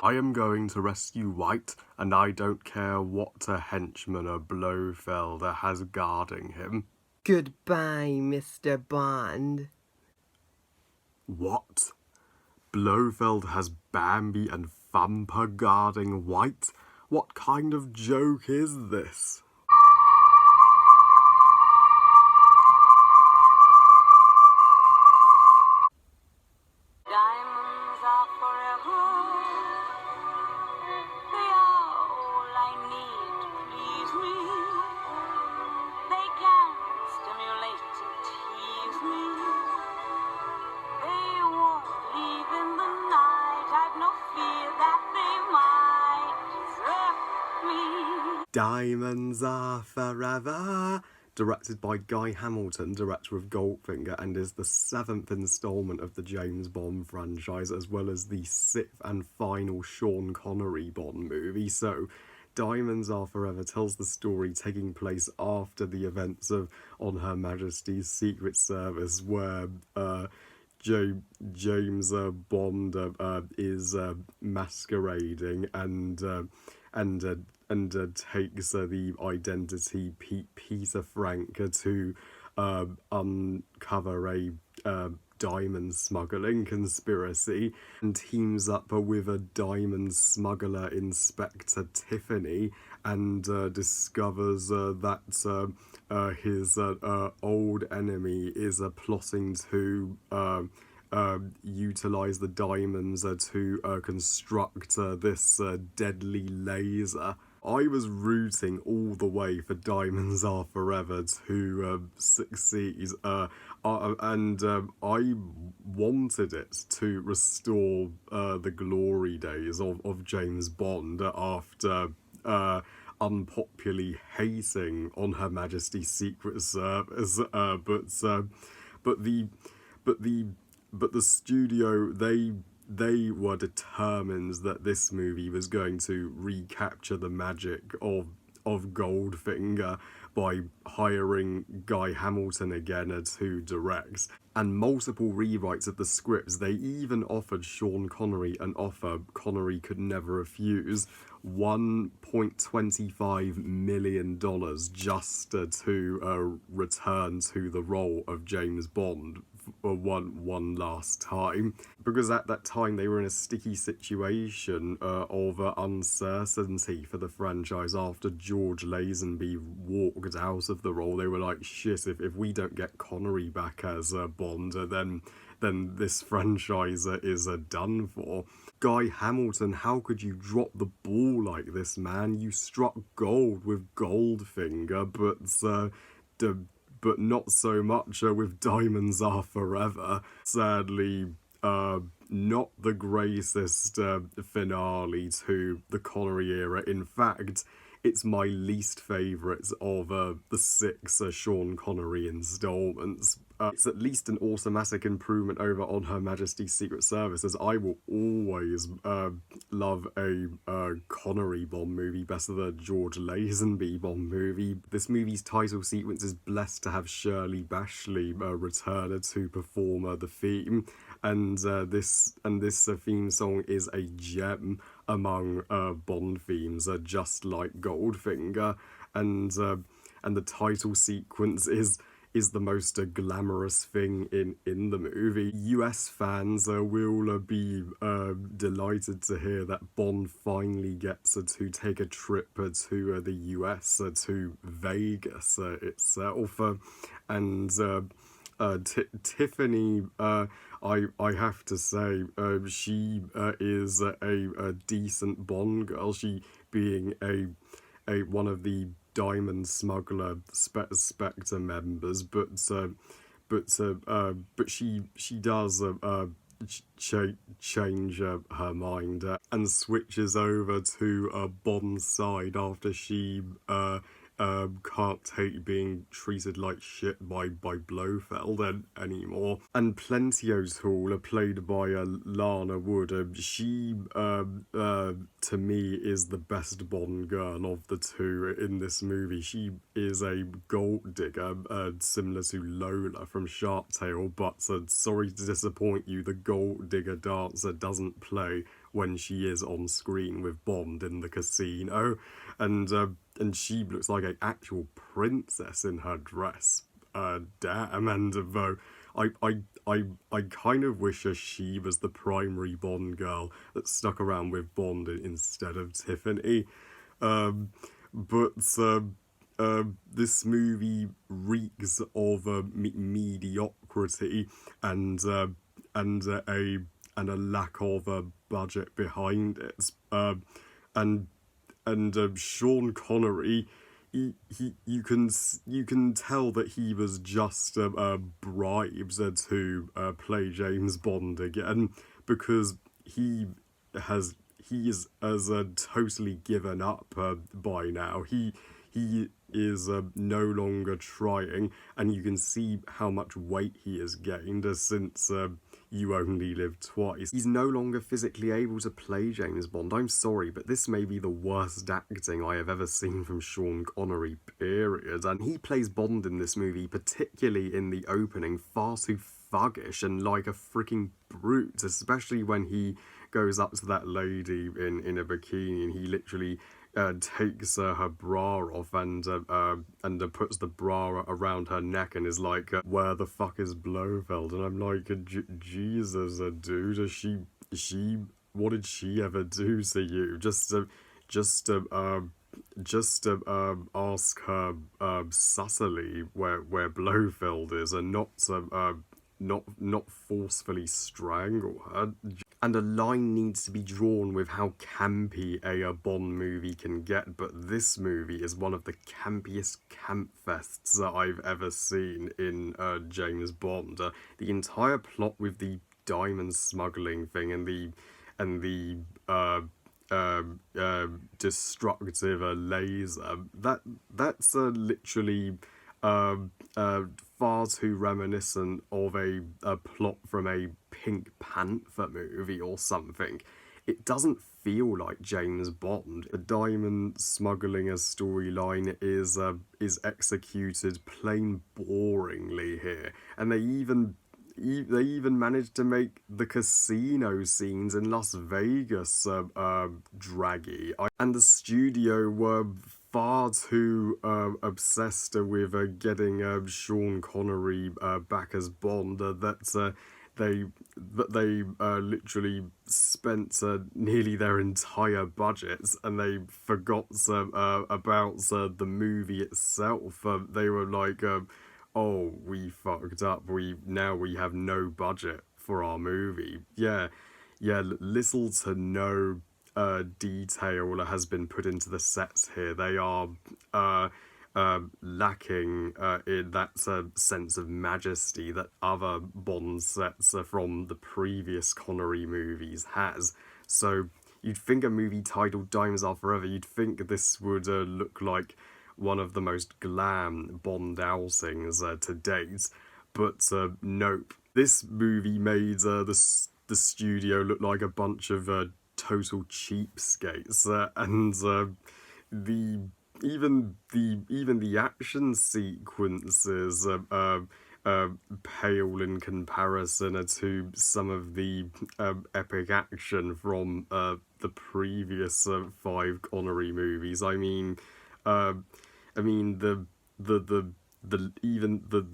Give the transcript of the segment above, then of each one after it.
I am going to rescue White, and I don't care what a henchman or Blofeld has guarding him. Goodbye, Mr. Bond. What? Blofeld has Bambi and Thumper guarding White? What kind of joke is this? Diamonds are forever. They are all I need to please me. They can stimulate and tease me. They won't leave in the night. I've no fear that they might desert me. Diamonds Are Forever, directed by Guy Hamilton, director of Goldfinger, and is the 7th instalment of the James Bond franchise, as well as the 6th and final Sean Connery Bond movie. So, Diamonds Are Forever tells the story taking place after the events of On Her Majesty's Secret Service, where James Bond is masquerading and takes the identity Peter Frank to uncover a diamond smuggling conspiracy, and teams up with a diamond smuggler Inspector Tiffany, and discovers that his old enemy is plotting to utilize the diamonds to construct this deadly laser. I was rooting all the way for Diamonds Are Forever to succeed, and I wanted it to restore the glory days of James Bond after unpopularly hating On Her Majesty's Secret Service, but the studio, they were determined that this movie was going to recapture the magic of Goldfinger by hiring Guy Hamilton again to direct, and multiple rewrites of the scripts. They even offered Sean Connery an offer Connery could never refuse, $1.25 million just to return to the role of James Bond one last time, because at that time they were in a sticky situation of uncertainty for the franchise after George Lazenby walked out of the role. They were like, shit, if we don't get Connery back as Bond, then this franchise is done for. Guy Hamilton, how could you drop the ball like this, man? You struck gold with Goldfinger, but not so much with Diamonds Are Forever. Sadly, not the greatest finale to the Connery era. In fact, it's my least favourite of the 6 Sean Connery installments. It's at least an automatic improvement over On Her Majesty's Secret Service, as I will always love a Connery Bond movie better than a George Lazenby Bond movie. This movie's title sequence is blessed to have Shirley Bassey return to perform the theme, and this theme song is a gem among Bond themes, just like Goldfinger, and the title sequence is the most glamorous thing in the movie. US fans will be delighted to hear that Bond finally gets to take a trip to the US, to Vegas itself, and Tiffany, I have to say, she is a decent Bond girl. She being a one of the Diamond Smuggler Spectre members, but she does change her mind and switches over to Bond's side after she can't take being treated like shit by Blofeld anymore. And Plenty O'Toole, played by Lana Wood, she to me is the best Bond girl of the two in this movie. She is a gold digger, similar to Lola from Shark Tale, but sorry to disappoint you, the gold digger dancer doesn't play when she is on screen with Bond in the casino, and she looks like an actual princess in her dress. Damn, and though I kind of wish she was the primary Bond girl that stuck around with Bond instead of Tiffany. But this movie reeks of mediocrity and a lack of a budget behind it. And Sean Connery, you can tell that he was just bribed to play James Bond again, because he is totally given up by now. He is no longer trying, and you can see how much weight he has gained since You Only Live Twice. He's no longer physically able to play James Bond. I'm sorry, but this may be the worst acting I have ever seen from Sean Connery, period. And he plays Bond in this movie, particularly in the opening, far too thuggish and like a freaking brute, especially when he goes up to that lady in a bikini and he literally takes her bra off and puts the bra around her neck and is like, where the fuck is Blofeld? And I'm like, Jesus, dude, what did she ever do to you? Just ask her sussily where Blofeld is, and not forcefully strangle her. And a line needs to be drawn with how campy a Bond movie can get, but this movie is one of the campiest camp fests that I've ever seen in James Bond. The entire plot with the diamond smuggling thing and the destructive laser, that's literally far too reminiscent of a plot from a Pink Panther movie or something. It doesn't feel like James Bond. The diamond smuggling storyline is executed plain boringly here, and they even managed to make the casino scenes in Las Vegas draggy. And the studio were far too obsessed with getting Sean Connery back as Bond that they literally spent nearly their entire budgets, and they forgot about the movie itself. They were like, oh, we fucked up. We have no budget for our movie. Yeah, little to no detail has been put into the sets here. They are lacking in that sense of majesty that other Bond sets from the previous Connery movies has. So you'd think a movie titled Diamonds Are Forever, you'd think this would look like one of the most glam Bond outings to date, but nope. This movie made the studio look like a bunch of total cheapskates, and even the action sequences pale in comparison to some of the epic action from the previous 5 Connery movies. I mean the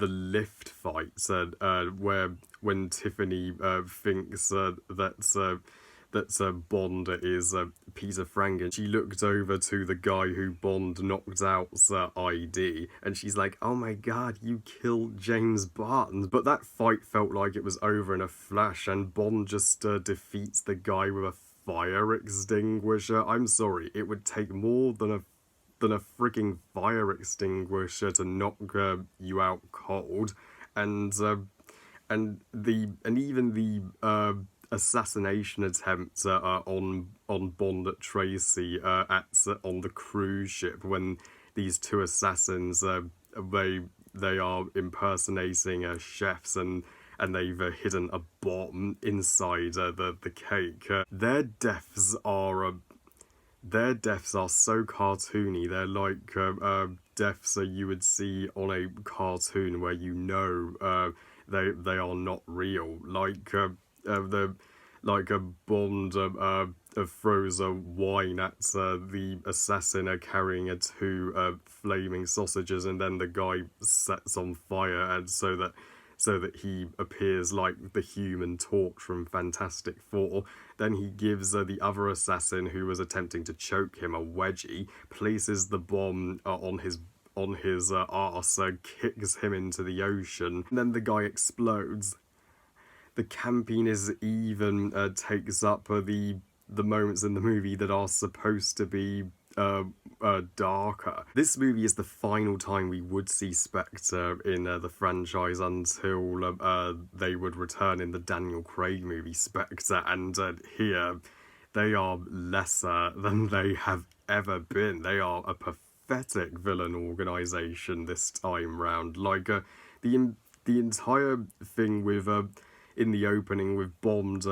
lift fights where when Tiffany thinks that Bond is Peter Franken, she looked over to the guy who Bond knocked out's ID, and she's like, oh my god, you killed James Bond. But that fight felt like it was over in a flash, and Bond just defeats the guy with a fire extinguisher. I'm sorry, it would take more than a freaking fire extinguisher to knock you out cold, and even the assassination attempt on Bond at Tracy on the cruise ship when these two assassins, they are impersonating chefs, and they've hidden a bomb inside the cake. Their deaths are so cartoony. They're like deaths you would see on a cartoon where they are not real. Like a Bond throws a wine at the assassin carrying two flaming sausages, and then the guy sets on fire, and so that he appears like the Human Torch from Fantastic Four. Then he gives the other assassin who was attempting to choke him a wedgie, places the bomb on his arse, kicks him into the ocean, and then the guy explodes. The campiness even takes up the moments in the movie that are supposed to be darker. This movie is the final time we would see Spectre in the franchise until they would return in the Daniel Craig movie Spectre, and here they are lesser than they have ever been. They are a pathetic villain organisation this time round. Like the entire thing with in the opening with Bond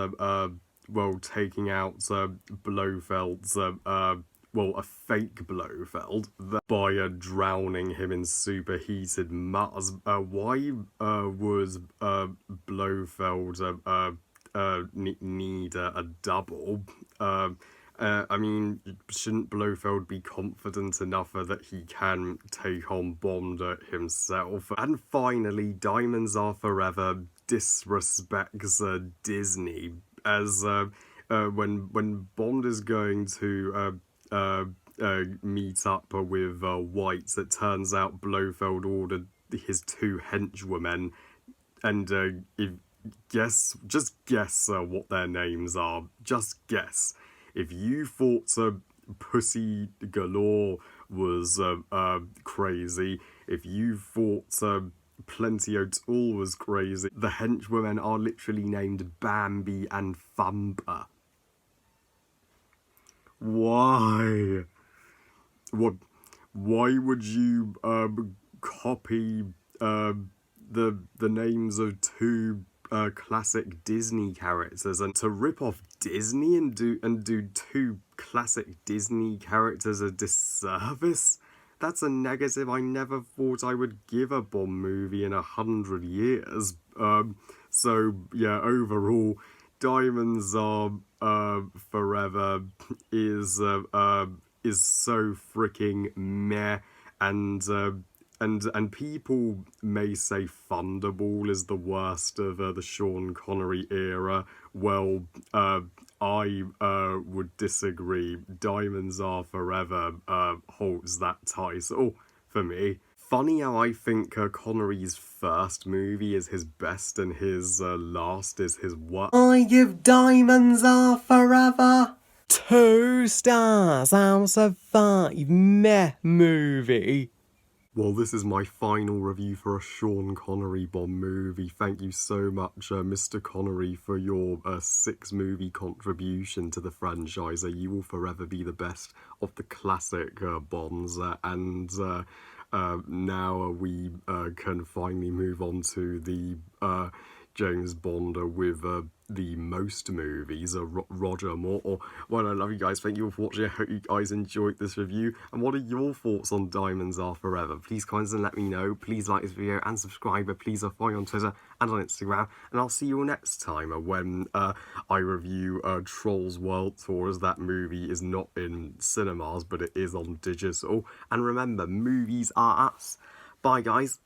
taking out Blofeld's a fake Blofeld by drowning him in superheated Mars. Why was Blofeld need a double? I mean, shouldn't Blofeld be confident enough that he can take on Bond himself? And finally, Diamonds Are Forever disrespects Disney, as when Bond is going to meet up with White, it turns out Blofeld ordered his two henchwomen, and just guess what their names are. Just guess. If you thought Pussy Galore was crazy, if you thought Plenty O'Toole was crazy, the henchwomen are literally named Bambi and Thumper. Why? What? Why would you copy the names of two classic Disney characters, and to rip off Disney and do two classic Disney characters a disservice? That's a negative I never thought I would give a Bond movie in 100 years. So yeah, overall, Diamonds Are Forever is so freaking meh, and people may say Thunderball is the worst of the Sean Connery era. Well, I would disagree. Diamonds Are Forever holds that title for me. Funny how I think Connery's first movie is his best and his last is his worst. I give Diamonds Are Forever 2 stars out of 5. Meh movie. Well, this is my final review for a Sean Connery Bond movie. Thank you so much, Mr. Connery, for your 6-movie contribution to the franchise. You will forever be the best of the classic Bonds, and now we can finally move on to the James Bond with the most movies, Roger Moore. Well, I love you guys. Thank you all for watching. I hope you guys enjoyed this review. And what are your thoughts on Diamonds Are Forever? Please comment and let me know. Please like this video and subscribe. Please follow me on Twitter and on Instagram. And I'll see you all next time when I review Trolls World Tour, as that movie is not in cinemas, but it is on digital. And remember, movies are us. Bye, guys.